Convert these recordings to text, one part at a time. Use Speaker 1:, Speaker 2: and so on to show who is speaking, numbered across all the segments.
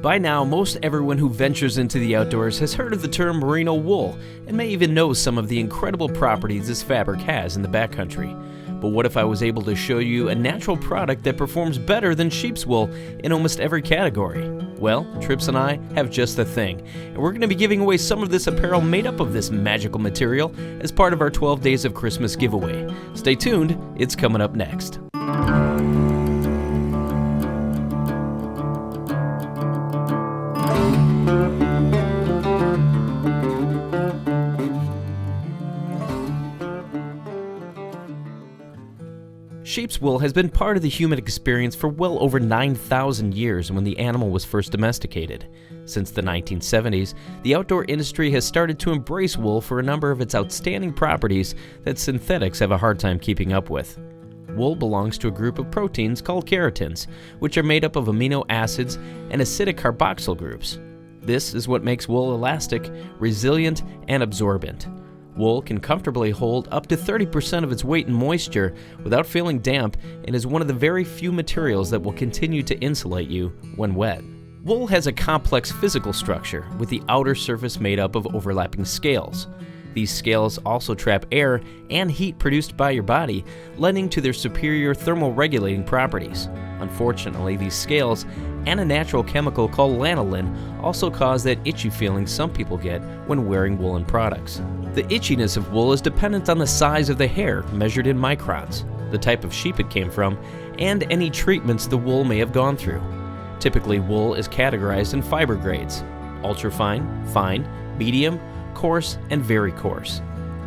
Speaker 1: By now, most everyone who ventures into the outdoors has heard of the term merino wool and may even know some of the incredible properties this fabric has in the backcountry. But what if I was able to show you a natural product that performs better than sheep's wool in almost every category? Well, Trips and I have just the thing, and we're going to be giving away some of this apparel made up of this magical material as part of our 12 Days of Christmas giveaway. Stay tuned, it's coming up next. Sheep's wool has been part of the human experience for well over 9,000 years when the animal was first domesticated. Since the 1970s, the outdoor industry has started to embrace wool for a number of its outstanding properties that synthetics have a hard time keeping up with. Wool belongs to a group of proteins called keratins, which are made up of amino acids and acidic carboxyl groups. This is what makes wool elastic, resilient, and absorbent. Wool can comfortably hold up to 30% of its weight in moisture without feeling damp and is one of the very few materials that will continue to insulate you when wet. Wool has a complex physical structure with the outer surface made up of overlapping scales. These scales also trap air and heat produced by your body, lending to their superior thermal regulating properties. Unfortunately, these scales and a natural chemical called lanolin also cause that itchy feeling some people get when wearing woolen products. The itchiness of wool is dependent on the size of the hair, measured in microns, the type of sheep it came from, and any treatments the wool may have gone through. Typically, wool is categorized in fiber grades: ultrafine, fine, medium, coarse, and very coarse.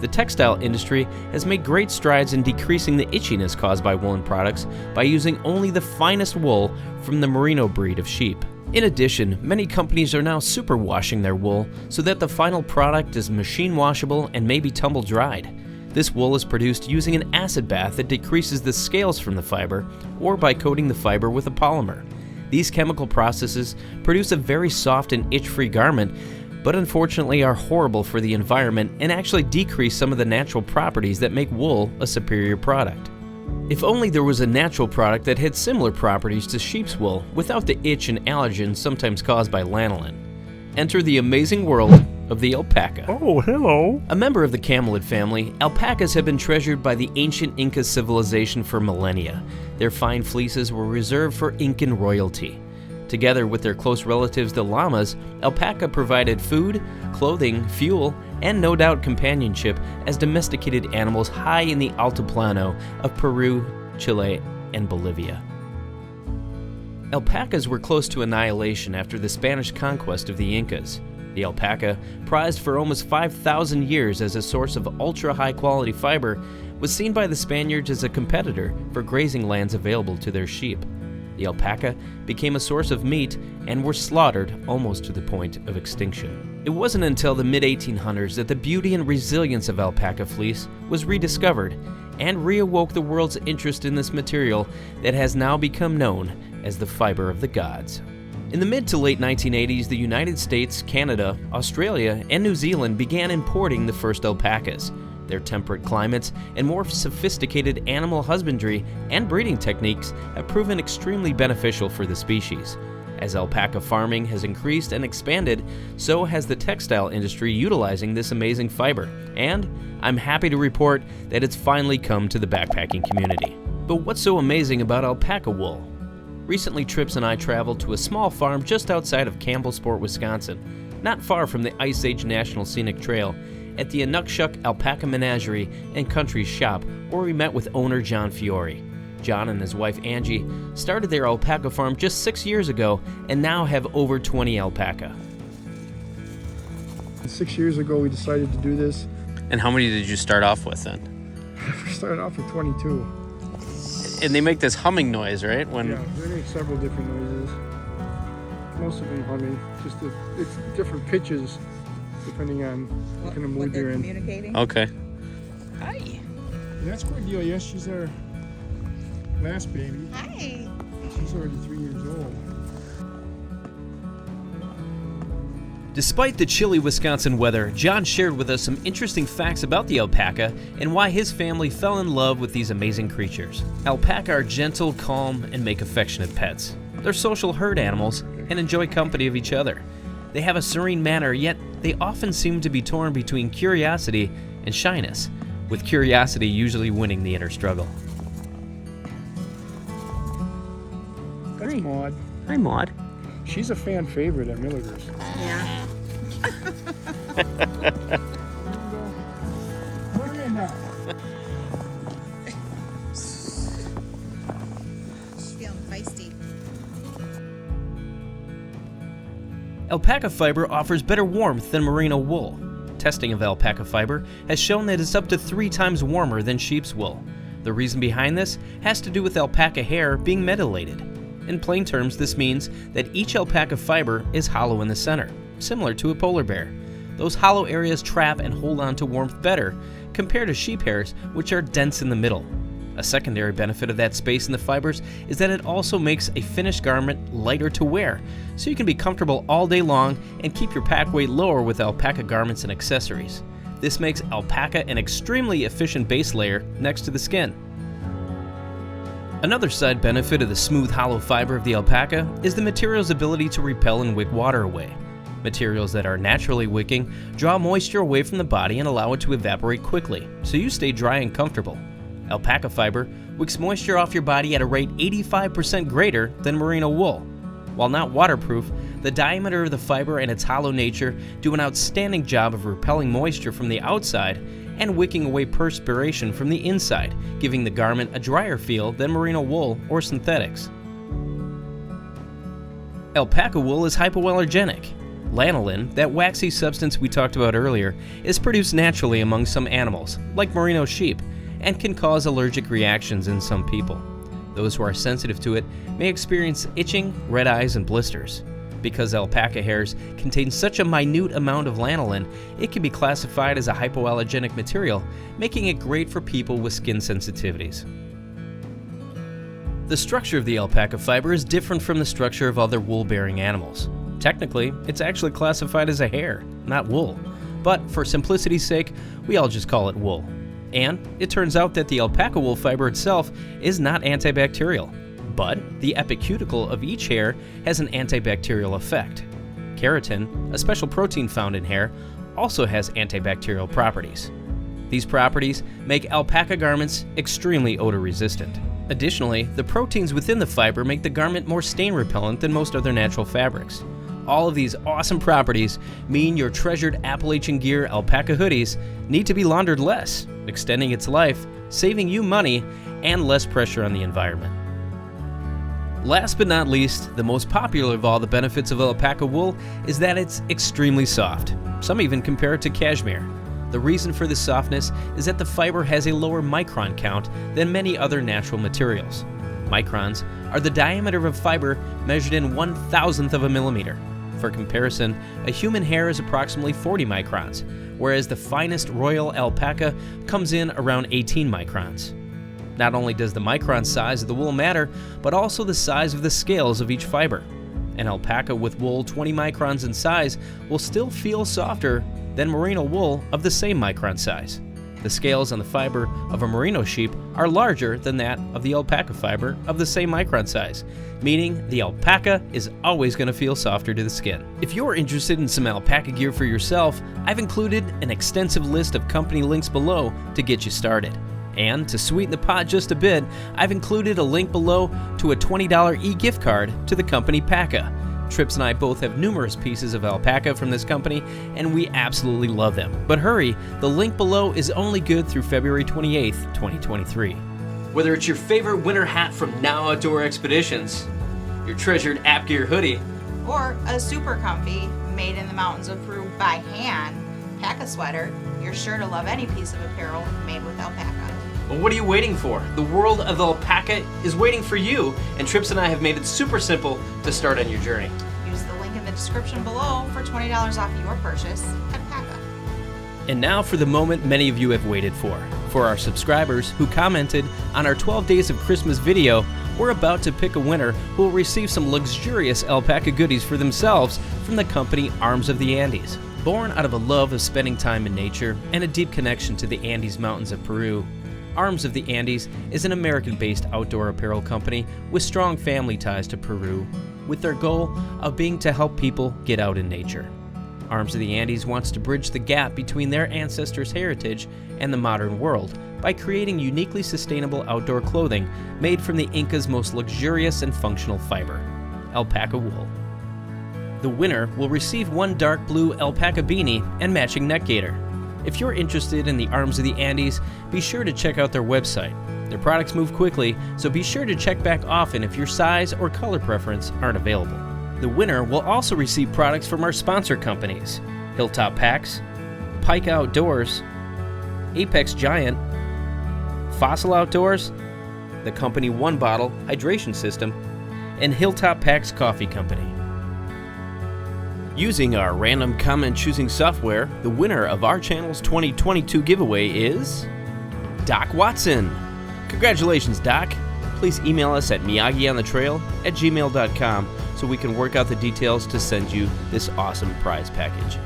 Speaker 1: The textile industry has made great strides in decreasing the itchiness caused by woolen products by using only the finest wool from the Merino breed of sheep. In addition, many companies are now superwashing their wool so that the final product is machine washable and may be tumble dried. This wool is produced using an acid bath that decreases the scales from the fiber or by coating the fiber with a polymer. These chemical processes produce a very soft and itch-free garment, but unfortunately are horrible for the environment and actually decrease some of the natural properties that make wool a superior product. If only there was a natural product that had similar properties to sheep's wool without the itch and allergens sometimes caused by lanolin. Enter the amazing world of the alpaca.
Speaker 2: Oh, hello.
Speaker 1: A member of the camelid family, alpacas have been treasured by the ancient Inca civilization for millennia. Their fine fleeces were reserved for Incan royalty. Together with their close relatives, the llamas, alpaca provided food, clothing, fuel, and no doubt companionship as domesticated animals high in the Altiplano of Peru, Chile, and Bolivia. Alpacas were close to annihilation after the Spanish conquest of the Incas. The alpaca, prized for almost 5,000 years as a source of ultra-high quality fiber, was seen by the Spaniards as a competitor for grazing lands available to their sheep. The alpaca became a source of meat and were slaughtered almost to the point of extinction. It wasn't until the mid-1800s that the beauty and resilience of alpaca fleece was rediscovered and reawoke the world's interest in this material that has now become known as the fiber of the gods. In the mid to late 1980s, the United States, Canada, Australia, and New Zealand began importing the first alpacas. Their temperate climates and more sophisticated animal husbandry and breeding techniques have proven extremely beneficial for the species. As alpaca farming has increased and expanded, so has the textile industry utilizing this amazing fiber, and I'm happy to report that it's finally come to the backpacking community. But what's so amazing about alpaca wool? Recently, Trips and I traveled to a small farm just outside of Campbellsport, Wisconsin, not far from the Ice Age National Scenic Trail, at the Inukshuk Alpaca Menagerie and Country Shop, where we met with owner John Fiore. John and his wife Angie started their alpaca farm just 6 years ago and now have over 20 alpaca.
Speaker 2: 6 years ago we decided to do this.
Speaker 1: And how many did you start off with then?
Speaker 2: We started off with 22.
Speaker 1: And they make this humming noise, right?
Speaker 2: Yeah, they make several different noises. Most of them humming, it's different pitches depending on what kind of mood you're in.
Speaker 3: Communicating?
Speaker 1: Okay.
Speaker 3: Hi.
Speaker 2: And that's Cordelia. She's our last baby.
Speaker 3: Hi.
Speaker 2: She's already 3 years old.
Speaker 1: Despite the chilly Wisconsin weather, John shared with us some interesting facts about the alpaca and why his family fell in love with these amazing creatures. Alpaca are gentle, calm, and make affectionate pets. They're social herd animals and enjoy company of each other. They have a serene manner, yet they often seem to be torn between curiosity and shyness, with curiosity usually winning the inner struggle.
Speaker 2: That's Maud.
Speaker 1: Hi, Maud.
Speaker 2: She's a fan favorite at Milligers.
Speaker 3: Yeah. She's feeling feisty.
Speaker 1: Alpaca fiber offers better warmth than merino wool. Testing of alpaca fiber has shown that it's up to 3 times warmer than sheep's wool. The reason behind this has to do with alpaca hair being metilated. In plain terms, this means that each alpaca fiber is hollow in the center, similar to a polar bear. Those hollow areas trap and hold on to warmth better compared to sheep hairs, which are dense in the middle. A secondary benefit of that space in the fibers is that it also makes a finished garment lighter to wear, so you can be comfortable all day long and keep your pack weight lower with alpaca garments and accessories. This makes alpaca an extremely efficient base layer next to the skin. Another side benefit of the smooth hollow fiber of the alpaca is the material's ability to repel and wick water away. Materials that are naturally wicking draw moisture away from the body and allow it to evaporate quickly, so you stay dry and comfortable. Alpaca fiber wicks moisture off your body at a rate 85% greater than merino wool. While not waterproof, the diameter of the fiber and its hollow nature do an outstanding job of repelling moisture from the outside and wicking away perspiration from the inside, giving the garment a drier feel than merino wool or synthetics. Alpaca wool is hypoallergenic. Lanolin, that waxy substance we talked about earlier, is produced naturally among some animals, like merino sheep, and can cause allergic reactions in some people. Those who are sensitive to it may experience itching, red eyes, and blisters. Because alpaca hairs contain such a minute amount of lanolin, it can be classified as a hypoallergenic material, making it great for people with skin sensitivities. The structure of the alpaca fiber is different from the structure of other wool-bearing animals. Technically, it's actually classified as a hair, not wool, but for simplicity's sake, we all just call it wool. And it turns out that the alpaca wool fiber itself is not antibacterial, but the epicuticle of each hair has an antibacterial effect. Keratin, a special protein found in hair, also has antibacterial properties. These properties make alpaca garments extremely odor resistant. Additionally, the proteins within the fiber make the garment more stain repellent than most other natural fabrics. All of these awesome properties mean your treasured Appalachian Gear alpaca hoodies need to be laundered less, extending its life, saving you money, and less pressure on the environment. Last but not least, the most popular of all the benefits of alpaca wool is that it's extremely soft. Some even compare it to cashmere. The reason for this softness is that the fiber has a lower micron count than many other natural materials. Microns are the diameter of a fiber measured in 1/1000th of a millimeter. For comparison, a human hair is approximately 40 microns, whereas the finest royal alpaca comes in around 18 microns. Not only does the micron size of the wool matter, but also the size of the scales of each fiber. An alpaca with wool 20 microns in size will still feel softer than merino wool of the same micron size. The scales on the fiber of a merino sheep are larger than that of the alpaca fiber of the same micron size, meaning the alpaca is always going to feel softer to the skin. If you're interested in some alpaca gear for yourself, I've included an extensive list of company links below to get you started. And to sweeten the pot just a bit, I've included a link below to a $20 e-gift card to the company PAKA. Trips and I both have numerous pieces of alpaca from this company, and we absolutely love them. But hurry, the link below is only good through February 28th, 2023. Whether it's your favorite winter hat from Now Outdoor Expeditions, your treasured App Gear hoodie,
Speaker 3: Or a super comfy, made in the mountains of Peru by hand, PAKA sweater, you're sure to love any piece of apparel made with alpaca.
Speaker 1: well, what are you waiting for? The world of alpaca is waiting for you, and Trips and I have made it super simple to start on your journey.
Speaker 3: Use the link in the description below for $20 off your purchase at PAKA.
Speaker 1: And now for the moment many of you have waited for. For our subscribers who commented on our 12 Days of Christmas video, we're about to pick a winner who will receive some luxurious alpaca goodies for themselves from the company Arms of the Andes. Born out of a love of spending time in nature and a deep connection to the Andes Mountains of Peru, Arms of the Andes is an American-based outdoor apparel company with strong family ties to Peru, with their goal of being to help people get out in nature. Arms of the Andes wants to bridge the gap between their ancestors' heritage and the modern world by creating uniquely sustainable outdoor clothing made from the Inca's most luxurious and functional fiber, alpaca wool. The winner will receive one dark blue alpaca beanie and matching neck gaiter. If you're interested in the Arms of the Andes, be sure to check out their website. Their products move quickly, so be sure to check back often if your size or color preference aren't available. The winner will also receive products from our sponsor companies, Hilltop Packs, PAKA Outdoors, Apex Giant, Fossil Outdoors, the company One Bottle Hydration System, and Hilltop Packs Coffee Company. Using our random comment choosing software, the winner of our channel's 2022 giveaway is Doc Watson. Congratulations, Doc. Please email us at miyagionnthetrail@gmail.com so we can work out the details to send you this awesome prize package.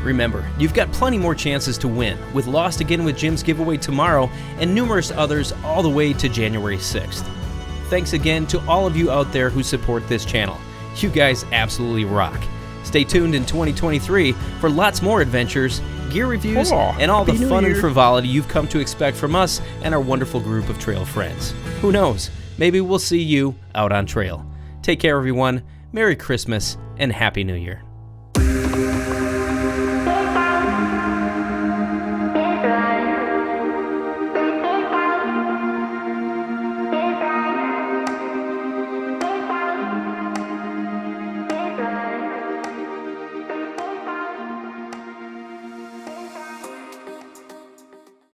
Speaker 1: Remember, you've got plenty more chances to win, with Lost Again with Jim's giveaway tomorrow and numerous others all the way to January 6th. Thanks again to all of you out there who support this channel. You guys absolutely rock. Stay tuned in 2023 for lots more adventures, gear reviews, and all the fun and frivolity you've come to expect from us and our wonderful group of trail friends. Who knows? Maybe we'll see you out on trail. Take care, everyone. Merry Christmas and Happy New Year.